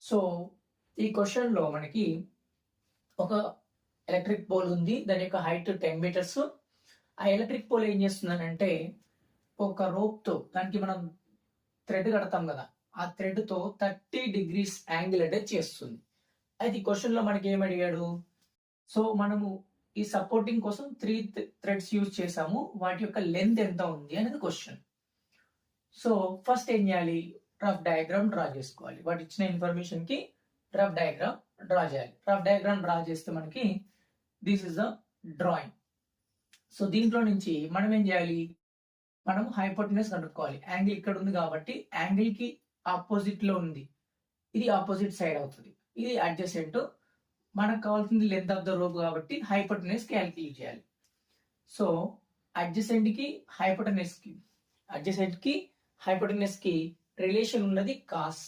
So ఈ question లో మనకి ఒక ఎలక్ట్రిక్ పోల్ ఉంది, దాని యొక్క హైట్ 10 మీటర్స్. ఆ ఎలక్ట్రిక్ పోల్ ఏం చేస్తుందనంటే ఒక రోప్ తో దానికి మనం థ్రెడ్ కడతాం కదా, ఆ థ్రెడ్ తో 30 డిగ్రీస్ యాంగిల్ అంటే చేస్తుంది. అయితే ఈ క్వశ్చన్ లో మనకి ఏం అడిగాడు, సో మనము ఈ సపోర్టింగ్ కోసం 3 థ్రెడ్స్ యూజ్ చేసాము, వాటి యొక్క లెంత్ ఎంత ఉంది అనేది క్వశ్చన్. సో ఫస్ట్ ఏం చేయాలి, రఫ్ డయాగ్రామ్ డ్రా చేసుకోవాలి. వాటి ఇచ్చిన ఇన్ఫర్మేషన్ కి రఫ్ డయాగ్రామ్ డ్రా చేయాలి. రఫ్ డయాగ్రామ్ డ్రా చేస్తే మనకి this is the drawing. So దీంట్లో నుంచి మనం ఏం చేయాలి, మనం హైపోటెనస్ కనుక్కోవాలి. యాంగిల్ ఇక్కడ ఉంది కాబట్టి యాంగిల్ కి ఆపోజిట్ లో ఉంది, ఇది ఆపోజిట్ సైడ్ అవుతుంది, ఇది అడ్జసెంట్. మనకు కావాల్సింది లెంత్ ఆఫ్ ద రోప్ కాబట్టి హైపోటెనస్ క్యాలిక్యులేట్ చేయాలి. సో అడ్జసెంట్ కి హైపోటెనస్ కి రిలేషన్ ఉన్నది కాస్.